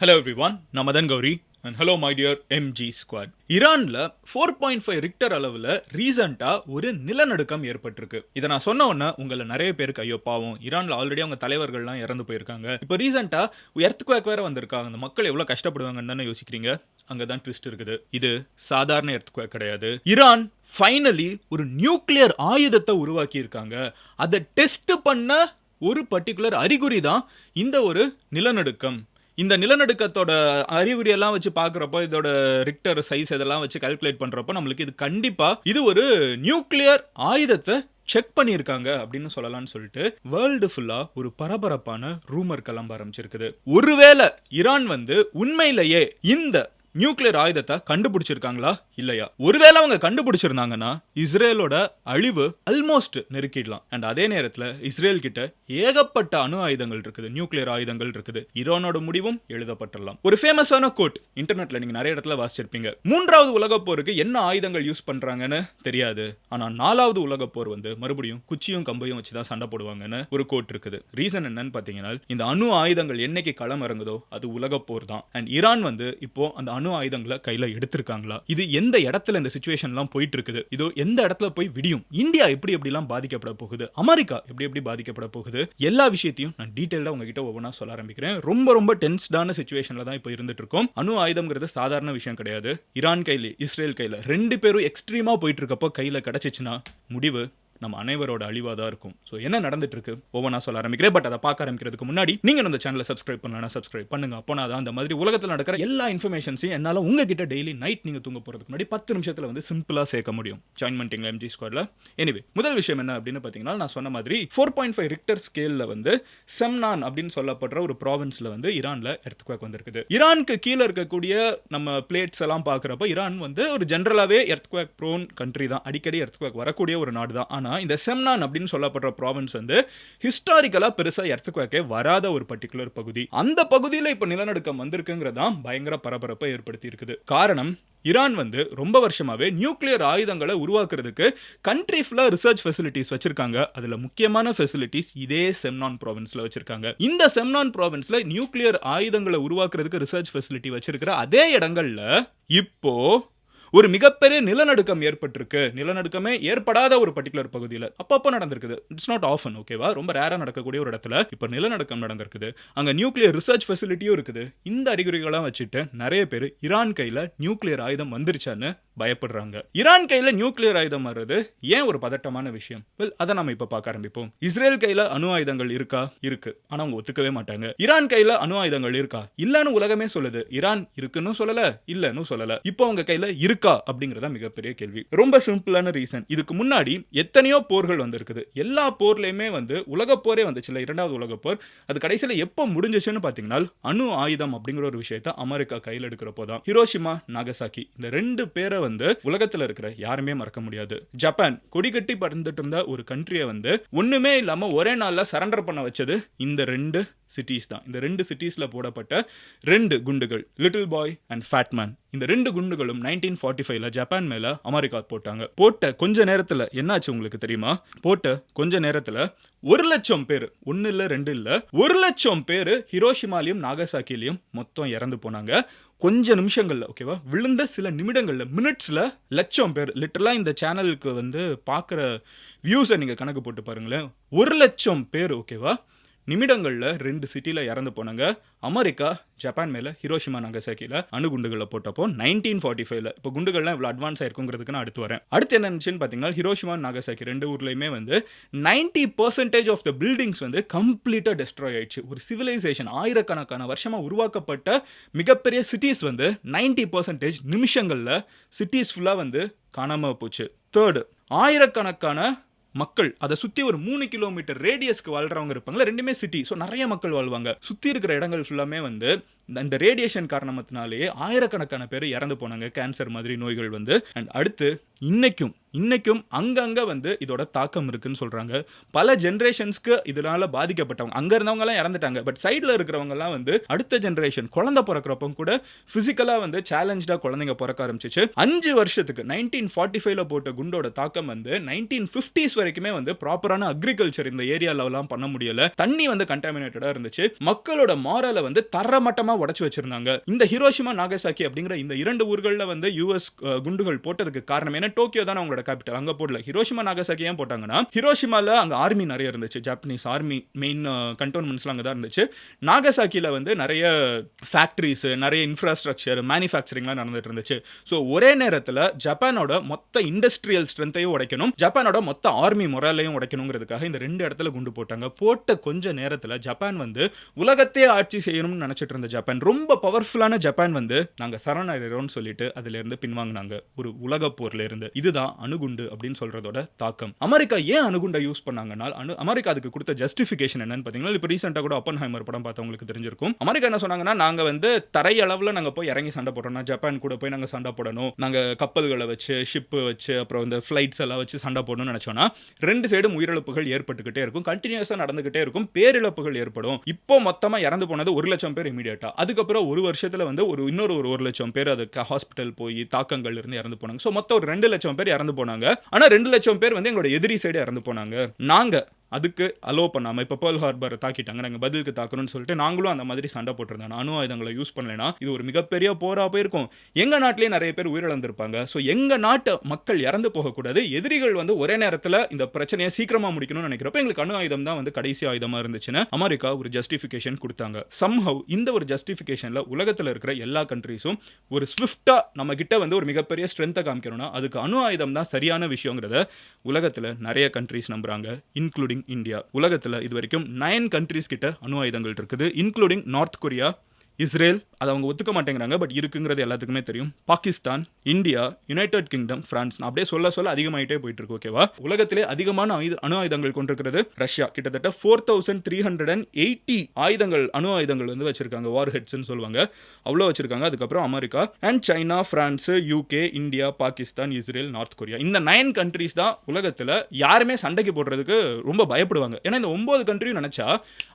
Hello everyone, நான் Madan Gowri and hello my dear MG squad. ஈரான்ல 4.5 Richter அளவில் ரீசெண்டாக ஒரு நிலநடுக்கம் ஏற்பட்டிருக்கு. இதை நான் சொன்ன உடனே உங்களை நிறைய பேருக்கு ஐயோ பாவம், ஈரான்ல ஆல்ரெடி அவங்க தலைவர்கள்லாம் இறந்து போயிருக்காங்க, இப்போ ரீசெண்டாக எர்த்குவேக் வேற வந்திருக்காங்க, அந்த மக்கள் எவ்வளோ கஷ்டப்படுவாங்கன்னு தானே யோசிக்கிறீங்க. அங்கே தான் ட்விஸ்ட் இருக்குது. இது சாதாரண எர்த்குவேக் கிடையாது. ஈரான் ஃபைனலி ஒரு நியூக்ளியர் ஆயுதத்தை உருவாக்கி இருக்காங்க. அதை டெஸ்ட் பண்ண ஒரு பர்டிகுலர் அறிகுறி தான் இந்த ஒரு நிலநடுக்கம். இந்த நிலநடுக்கத்தோட அறிகுறியெல்லாம் வச்சு பார்க்குறப்போ, இதோட ரிக்டர் சைஸ் இதெல்லாம் வச்சு கால்குலேட் பண்ணுறப்போ நம்மளுக்கு இது கண்டிப்பாக இது ஒரு நியூக்ளியர் ஆயுதத்தை செக் பண்ணியிருக்காங்க அப்படின்னு சொல்லலாம்னு சொல்லிட்டு வேர்ல்டு ஃபுல்லாக ஒரு பரபரப்பான ரூமர் கிளம்ப ஆரம்பிச்சிருக்குது. ஒருவேளை ஈரான் உண்மையிலேயே இந்த நியூக்ளியர் ஆயுதத்தை கண்டுபிடிச்சிருக்காங்களா இல்லையா? ஒருவேளை அவங்க கண்டுபிடிச்சிருந்தாங்கன்னா இஸ்ரேலோட அழிவு ஆல்மோஸ்ட் நெருக்கிடலாம். அண்ட் அதே நேரத்தில் இஸ்ரேல் கிட்ட ஏகப்பட்ட அணு ஆயுதங்கள் இருக்குது, நியூக்ளியர் ஆயுதங்கள் இருக்குது. ஈரானோட முடிவும் எழுதப்பட்டுடலாம். ஒரு ஃபேமஸான கோட் இன்டர்நெட்ல நீங்க நிறைய இடத்துல வாசிச்சிருப்பீங்க. 3வது உலகப் போருக்கு என்ன ஆயுதங்கள் யூஸ் பண்றாங்கன்னு தெரியாது, ஆனா 4வது உலகப் போர் மறுபடியும் குச்சியும் கம்பையும் வச்சு தான் சண்டை போடுவாங்கன்னு ஒரு கோட் இருக்குது. ரீசன் என்னன்னு பாத்தீங்கன்னா, இந்த அணு ஆயுதங்கள் என்னைக்கு களம் இறங்குதோ அது உலகப் போர் தான். அண்ட் ஈரான் இப்போ அந்த அணு ஆயுதங்களை கையில எடுத்திருக்காங்களா, இது எந்த இடத்துல இந்த சிச்சுவேஷன்லாம் போயிட்டு இருக்குது, இது எந்த இடத்துல போய் விடியும், இந்தியா எப்படிலாம் பாதிக்கப்பட போகுது, அமெரிக்கா எப்படி பாதிக்கப்பட போகுது, எல்லா விஷயத்தையும் நான் டீடைலா உங்ககிட்ட ஒவ்வொன்றா சொல்ல ஆரம்பிக்கிறேன். ரொம்ப டென்ஸ்டான சிச்சுவேஷன்ல தான் இப்போ இருந்துட்டு இருக்கோம். அணு ஆயுதம்ங்கிறது சாதாரண விஷயம் கிடையாது. ஈரான் கையில இஸ்ரேல் கையில ரெண்டு பேரும் எக்ஸ்ட்ரீமா போயிட்டு இருக்கப்போ கையில கிடைச்சிச்சுன்னா முடிவு நம்ம அனைவரோட அழிவாக தான் இருக்கும். ஸோ என்ன நடந்துட்டு இருக்கு ஒவ்வொன்றா சொல்ல ஆரம்பிக்கிறேன். பட் அதை பார்க்க ஆரம்பிக்கிறதுக்கு முன்னாடி நீங்கள் இந்த சேனலை சப்ஸ்கிரைப் பண்ணலாம், சப்ஸ்கிரைப் பண்ணுங்க. அப்போ நான் அந்த மாதிரி உலகத்தில் நடக்கிற எல்லா இன்ஃபர்மேஷன்ஸையும் என்னால் உங்ககிட்ட டெய்லி நைட் நீங்கள் தூங்க போகிறதுக்கு முன்னாடி 10 நிமிஷத்தில் சிம்பிளாக சேர்க்க முடியும். ஜாயின் பண்ணிட்டீங்களா MG ஸ்குவாட்ல? எனிவே, முதல் விஷயம் என்ன அப்படின்னு பார்த்தீங்கன்னா, நான் சொன்ன மாதிரி 4.5 ரிக்டர் ஸ்கேலில் செம்னான் அப்படின்னு சொல்லப்படுற ஒரு ப்ராவின்ஸில் ஈரானில் எர்த்குவேக் வந்திருக்குது. ஈரானுக்கு கீழே இருக்கக்கூடிய நம்ம பிளேட்ஸ் எல்லாம் பார்க்குறப்ப ஈரான் ஒரு ஜென்ரலாகவே எர்த்குவேக் ப்ரோன் கண்ட்ரி தான், அடிக்கடி எர்த்குவேக் வரக்கூடிய ஒரு நாடு தான். இந்த செம்னான் அப்படின்னு சொல்லப்படுற ப்ராவின்ஸ் ஹிஸ்டாரிக்கலா பெருசா எர்த்குவேக்கே வராத ஒரு பர்டிகுலர் பகுதி. அந்த பகுதியில் இப்ப நிலநடுக்கம் வந்திருக்குங்கிறதா பயங்கர பரபரப்பை ஏற்படுத்தி இருக்குது. காரணம், ஈரான் ரொம்ப வருஷமாவே நியூக்ளியர் ஆயுதங்களை உருவாக்குறதுக்கு கண்ட்ரி ஃபுல்லா ரிசர்ச் ஃபெசிலிட்டிஸ் வச்சிருக்காங்க. அதுல முக்கியமான ஃபெசிலிட்டிஸ் இதே செம்னான் ப்ராவின்ஸ்ல வச்சிருக்காங்க. இந்த செம்னான் ப்ராவின்ஸ்ல நியூக்ளியர் ஆயுதங்களை உருவாக்குறதுக்கு ரிசர்ச் ஃபெசிலிட்டி வச்சிருக்கிற அதே இடங்கள்ல இப்போ ஒரு மிகப்பெரிய நிலநடுக்கம் ஏற்பட்டிருக்கு. நிலநடுக்கமே ஏற்படாத ஒரு பர்டிகுலர் பகுதியில் அப்பப்போ நடந்திருக்குது. இட்ஸ் நாட் ஆஃபன், ஓகேவா? ரொம்ப ரேரா நடக்கக்கூடிய ஒரு இடத்துல இப்போ நிலநடுக்கம் நடந்திருக்குது. அங்க நியூக்ளியர் ரிசர்ச் ஃபெசிலிட்டியும் இருக்குது. இந்த அறிகுறிகளாம் வச்சுட்டு நிறைய பேர் ஈரான் கையில நியூக்ளியர் ஆயுதம் வந்துருச்சான்னு பயப்படுறாங்க. ஈரான் கையில நியூக்ளியர் ஆயுதம் வர்றது ஏன் ஒரு பதட்டமான விஷயம்? அதை நம்ம இப்ப பார்க்க ஆரம்பிப்போம். இஸ்ரேல் கையில அணு ஆயுதங்கள் இருக்கா? இருக்கு. ஆனா அவங்க ஒத்துக்கவே மாட்டாங்க. ஈரான் கையில அணு ஆயுதங்கள் இருக்கா? இல்லன்னு உலகமே சொல்லுது. ஈரான் இருக்குன்னு சொல்லல, இல்லன்னு சொல்லல. இப்போ அவங்க கையில இருக்கா அப்படிங்கறத மிகப்பெரிய கேள்வி. ரொம்ப சிம்பிளான ரீசன். இதுக்கு முன்னாடி எத்தனையோ போர்கள் வந்திருக்குது. எல்லா போர்லயுமே உலக போரே வந்துச்சு, 2வது உலக போர். அது கடைசியில எப்ப முடிஞ்சிச்சுன்னு பாத்தீங்கன்னா, அணு ஆயுதம் அப்படிங்கிற ஒரு விஷயத்தை அமெரிக்கா கையில் எடுக்கிறப்போ தான். ஹிரோஷிமா, நாகசாக்கி, இந்த 2 பேரை உலகத்துல இருக்கிற யாருமே மறக்க முடியாது. ஜப்பான் கொடி கட்டி பறந்துட்டு இருந்த ஒரு கண்ட்ரியை ஒண்ணுமே இல்லாம ஒரே நாள்ல சரண்டர் பண்ண வச்சது இந்த 2 சிட்டிஸ் தான். இந்த 2 சிட்டிஸ்ல போடப்பட்ட 2 குண்டுகள், லிட்டில் பாய் அண்ட் ஃபாட்மேன். இந்த 2 குண்டுகளும் 1945ல ஜப்பான் மேல அமெரிக்கா போட்டாங்க. போட்ட கொஞ்ச நேரத்துல என்னாச்சு உங்களுக்கு தெரியுமா? போட்ட கொஞ்ச நேரத்துல 1,00,000 பேர், 1 இல்ல 2 இல்ல 1,00,000 பேர் ஹிரோஷிமாலையும் நாகசாக்கிலையும் மொத்தம் இறந்து போனாங்க. கொஞ்ச நிமிஷங்கள்ல, ஓகேவா? விழுந்த சில நிமிடங்கள்ல, மினிட்ஸ்ல 1,00,000 பேர். லிட்டரலா இந்த சேனலுக்கு பார்க்குற வியூஸை நீங்க கணக்கு போட்டு பாருங்களேன். 1,00,000 பேர், ஓகேவா? நிமிடங்கள்ல 2 சிட்டில இறந்து போனாங்க. அமெரிக்கா ஜப்பான் மேல ஹிரோஷிமா நாகசாக்கில அணுகுண்டுகளை போட்டப்போ 1945ல. இப்போ குண்டுகள்லாம் இவ்வளவு அட்வான்ஸ் ஆயிருக்குங்கிறதுக்கு நான் அடுத்து வரேன். அடுத்து என்ன இருந்துச்சுன்னு பாத்தீங்கன்னா, ஹிரோஷிமா நாகசாக்கி 2 ஊர்லயுமே 90% of the buildings completely destroy ஆயிடுச்சு. ஒரு சிவிலைசேஷன், ஆயிரக்கணக்கான வருஷமா உருவாக்கப்பட்ட மிகப்பெரிய சிட்டிஸ் 90% நிமிஷங்கள்ல சிட்டிஸ் ஃபுல்லா காணாம போச்சு. தேர்டு, ஆயிரக்கணக்கான மக்கள், அதை சுத்தி ஒரு 3 கிலோமீட்டர் ரேடியஸ்க்கு வாழ்றவங்க இருப்பாங்களா, ரெண்டுமே சிட்டி. ஸோ நிறைய மக்கள் வாழ்வாங்க. சுத்தி இருக்கிற இடங்கள் ஃபுல்லாமே இந்த ரேடியேஷன் காரணத்தினாலேயே ஆயிரக்கணக்கான பேர் இறந்து போனாங்க. கேன்சர் மாதிரி நோய்கள் அண்ட் அடுத்து இன்னைக்கும் இன்னைக்கும் அங்கங்க வந்து இதோட தாக்கம் இருக்குன்னு சொல்றாங்க. பல ஜெனரேஷன்ஸ்க்கு இதனால பாதிக்கப்பட்டவங்க அங்க இருந்தவங்க எல்லாம் இறந்துட்டாங்க. பட் சைடுல இருக்கிறவங்க எல்லாம் வந்து அடுத்த ஜெனரேஷன் குழந்தை பிறக்கிறப்ப கூட பிசிக்கலா வந்து சேலஞ்சா குழந்தைங்க பிறக்க ஆரம்பிச்சிச்சு. 5 வருஷத்துக்கு 1945ல போட்ட குண்டோட தாக்கம் வந்து 1950s வரைக்குமே வந்து ப்ராப்பரான அக்ரிகல்ச்சர் இந்த ஏரியால எல்லாம் பண்ண முடியல. தண்ணி வந்து கண்டாமினேட்டடா இருந்துச்சு. மக்களோட மாரலை வந்து தரமட்டமா உடைச்சு வச்சிருந்தாங்க. இந்த ஹிரோஷிமா நாகசாக்கி அப்படிங்கிற இந்த 2 ஊர்கள்ல வந்து யுஎஸ் குண்டுகள் போட்டதுக்கு காரணம் என்ன? டோக்கியோ தான் அவங்களோட கேபிட்டல். அங்க போடல. ஹிரோஷிமா நாகசாக்கி ஏன் போட்டாங்கன்னா ஹிரோஷிமால அங்க ஆர்மி நிறைய இருந்துச்சு. ஜப்பானீஸ் ஆர்மி மெயின் கண்டோன்மெண்ட்ஸ்லாம் அங்க தான் இருந்துச்சு. நாகசாக்கில வந்து நிறைய ஃபேக்டரிஸ், நிறைய இன்ஃப்ராஸ்ட்ரக்சர், மேனுஃபேக்சரிங்லாம் நடந்துட்டு இருந்துச்சு. ஸோ ஒரே நேரத்தில் ஜப்பானோட மொத்த இண்டஸ்ட்ரியல் ஸ்ட்ரென்த்தையும் உடைக்கணும், ஜப்பானோட மொத்த ஆர்மி மொராலையும் உடைக்கணுங்கிறதுக்காக இந்த 2 இடத்துல குண்டு போட்டாங்க. போட்ட கொஞ்ச நேரத்தில் ஜப்பான் வந்து உலகத்தையே ஆட்சி செய்யணும்னு நினைச்சிட்டு இருந்த ஜப்பான், ரொம்ப பவர்ஃபுல்லான ஜப்பான் வந்து நாங்கள் சரணடைகிறோம்னு சொல்லிட்டு அதுல இருந்து பின்வாங்கினாங்க ஒரு உலக போர்ல இருந்து. இதுதான் அணுகுண்டு அப்படின்னு சொல்றதோட தாக்கம். அமெரிக்கா ஏன் அணுகுண்டை யூஸ் பண்ணாங்கன்னா அமெரிக்கா அதுக்கு கொடுத்த ஜஸ்டிஃபிகேஷன் என்னன்னு பார்த்தீங்கன்னா, இப்போ ரீசெண்டாக கூட அப்பன்ஹைமர் படம் பார்த்தவங்களுக்கு தெரிஞ்சிருக்கும். அமெரிக்கா என்ன சொன்னாங்கன்னா, நாங்க வந்து தரை அளவில் நாங்கள் போய் இறங்கி சண்டை போடுறோம்னா ஜப்பான் கூட போய் நாங்கள் சண்டை போடணும், நாங்கள் கப்பல்களை வச்சு ஷிப்பு வச்சு அப்புறம் இந்த ஃப்ளைட்ஸ் எல்லாம் வச்சு சண்டை போடணும்னு நினைச்சோன்னா 2 சைடும் உயிரிழப்புகள் ஏற்பட்டுக்கிட்டே இருக்கும், கண்டினியூஸாக நடந்துகிட்டே இருக்கும், பேரிழப்புகள் ஏற்படும். இப்போ மொத்தமாக இறந்து போனது 1 லட்சம் பேர் இமீடியட்டா. அதுக்கப்புறம் ஒரு வருஷத்துல வந்து இன்னொரு 1 லட்சம் பேர் அதுக்கு ஹாஸ்பிட்டல் போய் தாக்கங்கள் இருந்து இறந்து போனாங்க. ஸோ மொத்தம் ஒரு 2 லட்சம் பேர் இறந்து போனாங்க. ஆனால் 2 லட்சம் பேர் வந்து எங்களோட எதிரி சைடு இறந்து போனாங்க. நாங்க அதுக்கு அலோ பண்ணாம இப்போ பேர்ல் ஹார்பர் தாக்கிட்டாங்க, நாங்கள் பதிலுக்கு தாக்கணும்னு சொல்லிட்டு நாங்களும் அந்த மாதிரி சண்டை போட்டிருந்தோம். அணு ஆயுதங்களை யூஸ் பண்ணலைன்னா இது ஒரு மிகப்பெரிய போராக போயிருக்கும். எங்கள் நாட்டிலேயே நிறைய பேர் உயிரிழந்திருப்பாங்க. ஸோ எங்கள் நாட்டு மக்கள் இறந்து போகக்கூடாது, எதிரிகள் வந்து ஒரே நேரத்தில் இந்த பிரச்சனையை சீக்கிரமாக முடிக்கணும்னு நினைக்கிறப்ப எங்களுக்கு அணு ஆயுதம் தான் வந்து கடைசி ஆயுதமாக இருந்துச்சுன்னு அமெரிக்கா ஒரு ஜஸ்டிஃபிகேஷன் கொடுத்தாங்க. சம்ஹவ் இந்த ஒரு ஜஸ்டிஃபிகேஷனில் உலகத்தில் இருக்கிற எல்லா கண்ட்ரீஸும் ஒரு ஸ்விஃப்டாக நம்ம கிட்ட வந்து ஒரு மிகப்பெரிய ஸ்ட்ரென்த்தை காமிக்கணும்னா அதுக்கு அணு ஆயுதம் தான் சரியான விஷயங்கிறத உலகத்தில் நிறைய கண்ட்ரீஸ் நம்புறாங்க, இன்க்ளூடிங் இந்தியா. உலகத்தில் இது வரைக்கும் 9 கண்ட்ரீஸ் கிட்ட அணு ஆயுதங்கள் இருக்குது, இன்க்ளூடிங் நார்த் கொரியா, இஸ்ரேல், அதை அவங்க ஒத்துக்க மாட்டேங்கிறாங்க, பட் இருக்குங்கிறது எல்லாத்துக்குமே தெரியும், Pakistan, India, United kingdom, France, அப்படியே சொல்ல சொல்ல அதிகமாயிட்டே போயிட்டு இருக்கு. ஓகேவா? உலகத்திலே அதிகமான அணு ஆயுதங்கள் கொண்டிருக்கிறது ரஷ்யா. கிட்டத்தட்ட 4380 ஆயுதங்கள், அணு ஆயுதங்கள் வந்து வச்சிருக்காங்க, வார் ஹெட்ஸ்ன்னு சொல்லுவாங்க, அவ்வளோ வச்சிருக்காங்க. அதுக்கப்புறம் America and China, France, UK, India, Pakistan, Israel, north Korea, இந்த 9 கண்ட்ரீஸ் தான் உலகத்தில் யாருமே சண்டைக்கு போடுறதுக்கு ரொம்ப பயப்படுவாங்க. ஏன்னா இந்த 9 கண்ட்ரியும் நினைச்சா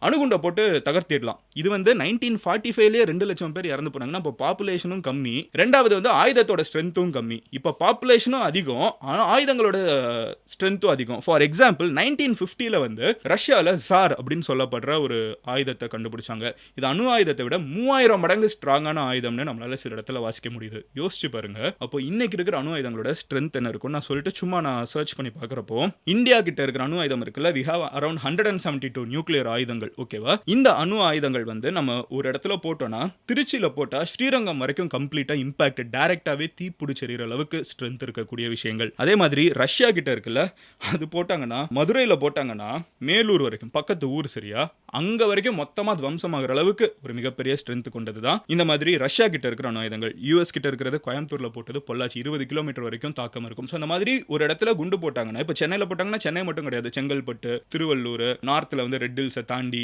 அணுகுண்டை போட்டு தகர்த்திடலாம். இது வந்து 1945 2 லட்சம் பேர் இறந்து போனாங்கன்னா இப்போ பாப்புலேஷனும் கம்மி, ரெண்டாவது வந்து ஆயுதத்தோட ஸ்ட்ரென்த்தும் கம்மி. இப்போ பாப்புலேஷனும் அதிகம், ஆனால் ஆயுதங்களோட ஸ்ட்ரென்த்தும் அதிகம். ஃபார் எக்ஸாம்பிள் 1950ல வந்து ரஷ்யாவில் சார் அப்படின்னு சொல்லப்படுற ஒரு ஆயுதத்தை கண்டுபிடிச்சாங்க. இது அணு ஆயுதத்தை விட 3000 மடங்கு ஸ்ட்ராங்கான ஆயுதம்னு நம்மளால சில இடத்துல வாசிக்க முடியுது. யோசிச்சு பாருங்க. அப்போ இன்னைக்கு இருக்கிற அணு ஆயுதங்களோட ஸ்ட்ரென்த் என்ன இருக்கும் நான் சொல்லிட்டு சும்மா நான் சர்ச் பண்ணி பார்க்குறப்போ இந்தியா கிட்ட இருக்கிற அணு ஆயுதம் இருக்குல்ல, we have around 172 நியூக்ளியர் ஆயுதங்கள். ஓகேவா? இந்த அணு ஆயுதங்கள் வந்து நம்ம ஒரு இடத்துல போட்டோம்னா, திருச்சியில போட்டா ஸ்ரீரங்கம் வரைக்கும் கம்ப்ளீட்டா இம்பாக்ட், டைரக்டாவே தீ பிடிச்செறிகிற அளவுக்கு ஸ்ட்ரென்த் இருக்கக்கூடிய விஷயங்கள். அதே மாதிரி ரஷ்யா கிட்ட இருக்குல்ல, அது போட்டாங்கன்னா மதுரையில போட்டாங்கன்னா மேலூர் வரைக்கும், பக்கத்து ஊர் சரியா, அங்க வரைக்கும் மொத்தமா துவம்சமாகிற அளவுக்கு ஒரு மிகப்பெரிய ஸ்ட்ரென்த் கொண்டது தான் இந்த மாதிரி ரஷ்யா கிட்ட இருக்கிற அணு ஆயுதங்கள். யூஎஸ் கிட்ட இருக்கிறது கோயம்புத்தூர்ல போட்டது பொள்ளாச்சி 20 கிலோமீட்டர் வரைக்கும் தாக்கம் இருக்கும். ஸோ அந்த மாதிரி ஒரு இடத்துல குண்டு போட்டாங்கன்னா, இப்போ சென்னையில் போட்டாங்கன்னா சென்னை மட்டும் கிடையாது, செங்கல்பட்டு, திருவள்ளூர், நார்த்தில் வந்து ரெட் ஹில்ஸை தாண்டி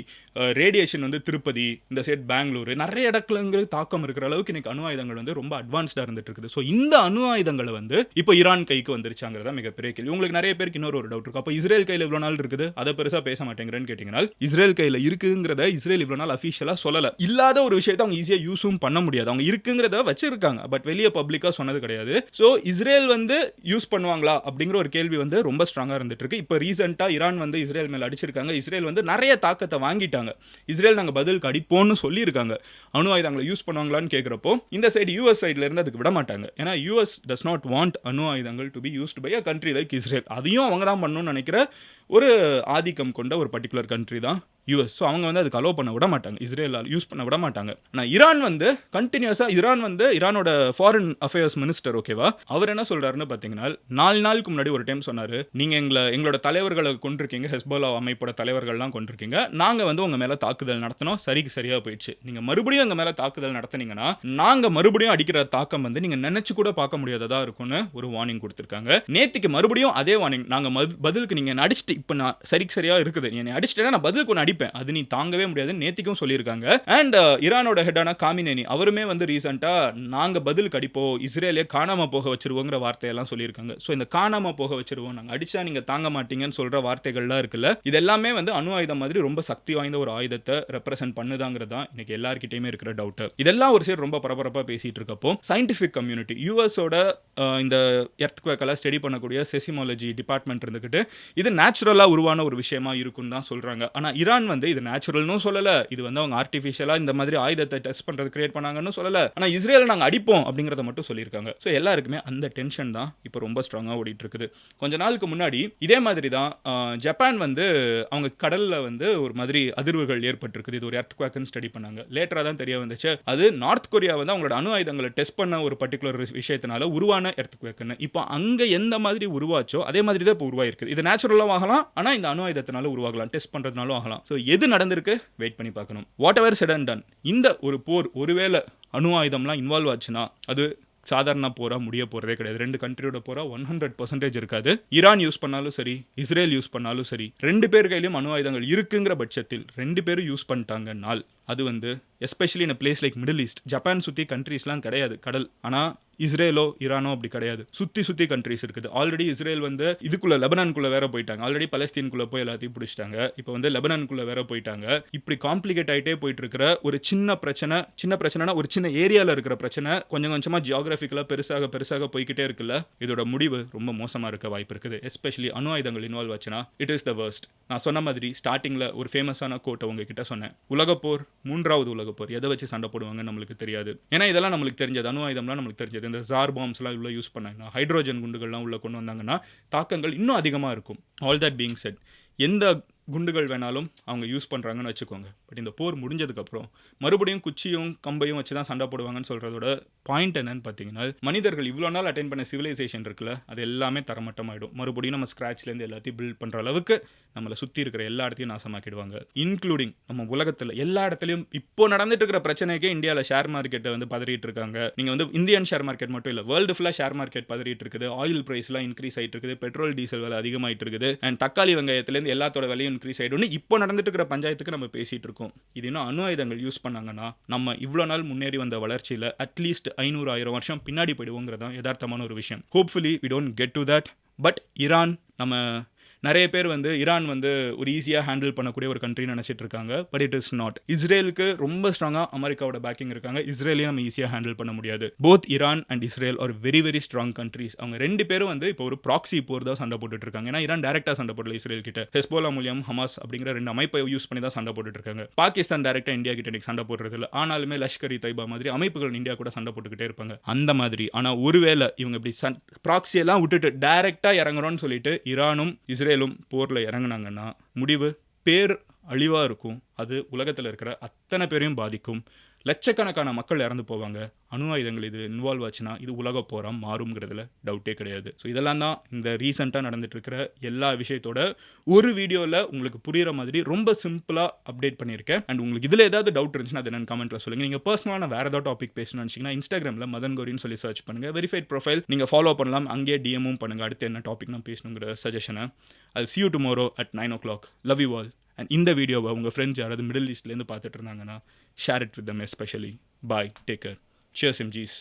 ரேடியேஷன் வந்து திருப்பதி, இந்த சைட் பெங்களூர், நிறைய இடங்களுக்கு தாக்கம் இருக்கிற அளவுக்கு இன்னைக்கு அணு ஆயுதங்கள் வந்து ரொம்ப அட்வான்ஸ்டா இருந்துட்டு இருக்குது. ஸோ இந்த அணு ஆயுதங்களை வந்து இப்போ ஈரான் கைக்கு வந்துருச்சாங்கிறதா மிகப்பெரிய கேள்வி. உங்களுக்கு நிறைய பேருக்கு இன்னொரு ஒரு டவுட் இருக்கும், அப்போ இஸ்ரேல் கையில் இவ்வளோ நாள் இருக்குது, அதை பெருசா பேச மாட்டேங்கிறேன்னு கேட்டீங்கன்னா, இஸ்ரேல் கையில் இருக்குங்கிறத இஸ்ரேல் இவ்வளோ நாள் அஃபிஷியலா சொல்லல. இல்லாத ஒரு விஷயத்தை அவங்க ஈஸியா யூஸும் பண்ண முடியாது. அவங்க இருக்குங்கிறத வச்சிருக்காங்க, பட் வெளியே பப்ளிக்கா சொன்னது கிடையாது. ஸோ இஸ்ரேல் வந்து யூஸ் பண்ணுவாங்களா அப்படிங்கிற ஒரு கேள்வி வந்து ரொம்ப ஸ்ட்ராங்கா இருந்துட்டு இருக்கு. இப்போ ரீசெண்டா ஈரான் வந்து இஸ்ரேல் மேல அடிச்சிருக்காங்க. இஸ்ரேல் வந்து நிறைய தாக்கத்தை வாங்கிட்டாங்க. இஸ்ரேல் நாங்கள் பதிலுக்கு அடிப்போம்னு சொல்லியிருக்காங்க. அணு ஆயுதங்களை யூஸ் பண்ணுவாங்களான்னு கேட்குறப்போ இந்த சைடு யூஎஸ் சைட்ல இருந்து அதுக்கு விட மாட்டாங்க. ஏன்னா யூஎஸ் டஸ் நாட் வாண்ட் அணு ஆயுதங்கள் to be used by a country like Israel. அதையும் அவங்க தான் பண்ணணும்னு நினைக்கிற ஒரு ஆதிக்கம் கொண்ட ஒரு பர்டிகுலர் கண்ட்ரி தான் யூஎஸ். ஸோ அவங்க வந்து அதுக்கு அலோவ் பண்ண விட மாட்டாங்க, இஸ்ரேலால் யூஸ் பண்ண விட மாட்டாங்க. ஆனால் ஈரான் வந்து கண்டினியூஸாக ஈரானோட ஃபாரின் அஃபேர்ஸ் மினிஸ்டர், ஓகேவா, அவர் என்ன சொல்றாருன்னு பார்த்தீங்கன்னா, 4 நாளுக்கு முன்னாடி ஒரு டைம் சொன்னார், நீங்கள் எங்களோட தலைவர்களை கொண்டிருக்கீங்க, ஹெஸ்போலா அமைப்போட தலைவர்கள்லாம் கொண்டிருக்கீங்க, நாங்கள் வந்து உங்கள் மேலே தாக்குதல் நடத்தினோம், சரியாக போயிடுச்சு, நீங்கள் மறுபடியும் எங்கள் மேலே தாக்குதல் நடத்தினீங்கன்னா நாங்கள் மறுபடியும் அடிக்கிற தாக்கம் வந்து நீங்கள் நினைச்சு கூட பார்க்க முடியாததா இருக்கும்னு ஒரு வார்னிங் கொடுத்துருக்காங்க. நேத்திக்கு மறுபடியும் அதே வார்னிங், நாங்கள் பதிலுக்கு நீங்கள் அடிச்சுட்டு, இப்போ நான் சரியாக இருக்குது, என்னை அடிச்சிட்டேன்னா நான் பதிலுக்கு ஒன்று அடிப்பேன், அது நீ தாங்கவே முடியாது நேத்திக்கும் சொல்லியிருக்காங்க. அண்ட் ஈரானோட ஹெட்டான காமினேனி அவருமே வந்து ரீசெண்டா நாங்க பதில் கடிப்போம், இஸ்ரேலே காணாம போக வச்சிருவோங்கிற வார்த்தையெல்லாம் சொல்லியிருக்காங்க. ஸோ இந்த காணாம போக வச்சிருவோம், நாங்கள் அடிச்சா நீங்க தாங்க மாட்டீங்கன்னு சொல்ற வார்த்தைகள்லாம் இருக்குல்ல, இது எல்லாமே வந்து அணு ஆயுதம் மாதிரி ரொம்ப சக்தி வாய்ந்த ஒரு ஆயுதத்தை ரெப்ரசென்ட் பண்ணுதாங்கிறது தான் இன்னைக்கு எல்லாருக்கிட்டையுமே இருக்கிற டவுட். இதெல்லாம் ஒரு சைடு ரொம்ப பரபரப்பா பேசிட்டு இருக்கப்போ சயின்டிஃபிக் கம்யூனிட்டி யூஎஸோட இந்த எர்த்குவேக்கெல்லாம் ஸ்டடி பண்ணக்கூடிய செசிமாலஜி டிபார்ட்மெண்ட் இருந்துக்கிட்டு இது நேச்சுரலா உருவான ஒரு விஷயமா இருக்குன்னு தான் சொல்றாங்க. ஆனா ஈரான் வந்து இது நேச்சுரல்னு சொல்லல, இது வந்து அவங்க ஆர்டிஃபிஷியலா இந்த மாதிரி ஆயுதத்தை டெஸ்ட் பண்றது கிரியேட் பண்ணாங்கன்னு சொல்லல. ஆனா இஸ்ரேல் நாங்க அடிப்போம் அப்படிங்கறத மட்டும் சொல்லியிருக்காங்க. ஸோ எல்லாருக்குமே அந்த டென்ஷன் தான் இப்போ ரொம்ப ஸ்ட்ராங்கா ஓடிட்டு இருக்குது. கொஞ்ச நாளுக்கு முன்னாடி இதே மாதிரி தான் ஜப்பான் வந்து அவங்க கடல்ல வந்து ஒரு மாதிரி அதிர்வுகள் ஏற்பட்டிருக்குது, இது ஒரு எர்த்குவேக்னு ஸ்டடி பண்ணாங்க. லேட்டரா தான் தெரிய வந்துச்சு அது நார்த் கொரியா வந்து அவங்களோட அணு ஆயுதங்களை டெஸ்ட் பண்ண ஒரு பர்டிகுலர் விஷயத்தினால உருவான எர்த்குவேக்னு. இப்போ அங்க எந்த மாதிரி உருவாச்சோ அதே மாதிரி தான் இப்போ உருவாயிருக்கு. இது நேச்சுரலா ஆகலாம், ஆனா இந்த அணு ஆயுதத்தினால உருவாகலாம், டெஸ்ட் பண்றதுனாலும் ஆகலாம். ஸோ எது நடந்திருக்கு வெயிட் பண்ணி பார்க்கணும். What ever said and ton, இந்த ஒரு போர் ஒருவேளை அணு ஆயுதம்லாம் இன்வால்வ் ஆச்சுன்னா அது சாதாரண போரா முடிய போறதே கிடையாது. ரெண்டு கண்ட்ரியோட போரா 100% இருக்காது. ஈரான் யூஸ் பண்ணாலும் சரி, இஸ்ரேல் யூஸ் பண்ணாலும் சரி, ரெண்டு பேர் கையிலும் அணு ஆயுதங்கள் இருக்குங்கிற பட்சத்தில் ரெண்டு பேரும் யூஸ் பண்ணிட்டாங்கன்னால் அது வந்து especially in place like Middle East, Japan சுற்றி கண்ட்ரீஸ்லாம் கிடையாது கடல், ஆனால் இஸ்ரேலோ ஈரானோ அப்படி கிடையாது, சுற்றி கண்ட்ரீஸ் இருக்குது. ஆல்ரெடி இஸ்ரேல் வந்து இதுக்குள்ள லெபனானுக்குள்ள வேற போயிட்டாங்க, ஆல்ரெடி பலஸ்தீனுக்குள்ள போய் எல்லாத்தையும் பிடிச்சிட்டாங்க, இப்போ வந்து லெபனானுக்குள்ள வேற போயிட்டாங்க. இப்படி காம்ப்ளிகேட் ஆகிட்டே போயிட்டு இருக்கிற ஒரு சின்ன பிரச்சனைனா ஒரு சின்ன ஏரியாவில் இருக்கிற பிரச்சனை கொஞ்சம் கொஞ்சமாக ஜியோகிராஃபிக்கலாக பெருசாக போய்கிட்டே இருக்குல்ல, இதோட முடிவு ரொம்ப மோசமாக இருக்க வாய்ப்பு இருக்குது. எஸ்பெஷலி அணு ஆயுதங்கள் இன்வால்வ் ஆச்சுன்னா இட் இஸ் த வர்ஸ்ட். நான் சொன்ன மாதிரி ஸ்டார்டிங்கில் ஒரு ஃபேமஸான கோட்டை உங்ககிட்ட சொன்னேன், உலகப்போர், மூன்றாவது உலகப்போர் எதை வச்சு சண்டை போடுவாங்கன்னு நம்மளுக்கு தெரியாது. ஏன்னா இதெல்லாம் நம்மளுக்கு தெரிஞ்சது, அணு ஆயுதம்லாம் நம்மளுக்கு தெரிஞ்சது. இந்த ஜார் பாம்ஸ்லாம் உள்ள யூஸ் பண்ணாங்கன்னா, ஹைட்ரோஜன் குண்டுகள்லாம் உள்ள கொண்டு வந்தாங்கன்னா தாக்கங்கள் இன்னும் அதிகமாக இருக்கும். ஆல் தட் பீயிங் செட், எந்த குண்டுகள் வேணாலும் அவங்க யூஸ் பண்ணுறாங்கன்னு வச்சுக்கோங்க. பட் இந்த போர் முடிஞ்சதுக்கப்புறம் மறுபடியும் குச்சியும் கம்பையும் வச்சு தான் சண்டை போடுவாங்கன்னு சொல்கிறதோட பாயிண்ட் என்னன்னு பார்த்தீங்கன்னா, மனிதர்கள் இவ்வளோ நாள் அட்டைன் பண்ண சிவிலைசேஷன் இருக்குல்ல, அது எல்லாமே தரமட்டமாயிடும். மறுபடியும் நம்ம ஸ்க்ராட்ச்லேருந்து எல்லாத்தையும் பில்ட் பண்ணுற அளவுக்கு நம்மளை சுற்றி இருக்கிற எல்லா இடத்தையும் நாசமாக்கிடுவாங்க. இன்க்ளூடிங் நம்ம உலகத்தில் எல்லா இடத்துலையும் இப்போ நடந்துட்டு இருக்கிற பிரச்சனைக்கே இந்தியாவில் ஷேர் மார்க்கெட்டை வந்து பதறிட்டு இருக்காங்க. நீங்கள் வந்து இந்தியன் ஷேர் மார்க்கெட் மட்டும் இல்லை, வேர்ல்டு ஃபுல்லாக ஷேர் மார்க்கெட் பதறிட்டு இருக்குது. ஆயில் ப்ரைஸ்லாம் இன்க்ரீஸ் ஆகிட்டு இருக்குது, பெட்ரோல் டீசல் விலை அதிகமாகிட்டு இருக்குது, அண்ட் தக்காளி வெங்காயத்துலேருந்து எல்லாத்தோட விலையும் இன்க்ரீஸ் ஆகிடும்னு இப்போ நடந்துட்டு இருக்கிற பஞ்சாயத்துக்கு நம்ம பேசிட்டு இருக்கோம். இது இன்னும் அணு ஆயுதங்கள் யூஸ் பண்ணாங்கன்னா நம்ம இவ்வளோ நாள் முன்னேறி வந்த வளர்ச்சியில் அட்லீஸ்ட் 500,000 வருஷம் பின்னாடி போயிடுவோங்கிறதான் யதார்த்தமான ஒரு விஷயம். Hopefully we don't get to that. But Iran, நம்ம நிறைய பேர் வந்து ஈரான் வந்து ஒரு ஈஸியாக ஹேண்டில் பண்ணக்கூடிய ஒரு கண்ட்ரின்னு நினச்சிட்டு இருக்காங்க. But it is not. இஸ்ரேலுக்கு ரொம்ப ஸ்ட்ராங்காக அமெரிக்காவோட பேக்கிங் இருக்காங்க. இஸ்ரேலையும் நம்ம ஈஸியாக ஹேண்டில் பண்ண முடியாது. Both Iran and Israel are very very strong countries. அவங்க ரெண்டு பேரும் வந்து இப்போ ஒரு ப்ராக்ஸி போர் தான் சண்டை போட்டுட்டு இருக்காங்க. ஏன்னா ஈரான் டேரக்டாக சண்டை போடல இஸ்ரேல் கிட்ட, ஹெஸ்போலா மூலியம் ஹமாஸ் அப்படிங்கிற ரெண்டு அமைப்பை யூஸ் பண்ணி தான் சண்டை போட்டுட்டு இருக்காங்க. பாகிஸ்தான் டேரக்டாக இந்தியா கிட்ட சண்டை போடுறது இல்லை, ஆனாலுமே லஷ்கர் இ தொய்பா மாதிரி அமைப்புகள் இந்தியா கூட சண்டை போட்டுக்கிட்டே இருப்பாங்க. அந்த மாதிரி ஆனால் ஒருவேளை இவங்க இப்படி ப்ராக்ஸியெல்லாம் விட்டுட்டு டேரக்டாக இறங்குறோன்னு சொல்லிட்டு ஈரானும் இஸ்ரேலும் போரில் இறங்குனாங்கன்னா முடிவு பேர் அழிவாக இருக்கும். அது உலகத்தில் இருக்கிற அத்தனை பேரையும் பாதிக்கும். லட்சக்கணக்கான மக்கள் இறந்து போவாங்க. அணு ஆயுதங்கள் இது இன்வால்வ் ஆச்சுன்னா இது உலக போரா மாறுங்கிறதுல டவுட்டே கிடையாது. ஸோ இதெல்லாம் தான் இந்த ரீசெண்டாக நடந்துட்டு இருக்கிற எல்லா விஷயத்தோட ஒரு வீடியோவில் உங்களுக்கு புரிகிற மாதிரி ரொம்ப சிம்பிளாக அப்டேட் பண்ணியிருக்கேன். அண்ட் உங்களுக்கு இதில் ஏதாவது டவுட் இருந்துச்சுன்னா அது என்னன்னு கமெண்ட்டில் சொல்லுங்கள். நீங்கள் பர்சனலான வேறு ஏதாவது டாபிக் பேசணும்னு நினச்சிங்கன்னா இன்ஸ்டாகிராமில் மதன் கௌரின்னு சொல்லி சர்ச் பண்ணுங்கள். வெரிஃபைட் ப்ரொஃபைல் நீங்கள் ஃபாலோ பண்ணலாம். அங்கேயே டிஎம்மும் பண்ணுங்கள் அடுத்து என்ன டாபிக் நான் பேசணுங்கிற சஜஷனை. I'll see you tomorrow at 9 o'clock. Love you all. And இந்த வீடியோவை உங்கள் ஃப்ரெண்ட்ஸ் யாராவது மிடில் ஈஸ்ட்லேருந்து பார்த்துட்டு இருந்தாங்கன்னா share it with them especially. Bye, take care, cheers எம்ஜிஸ்.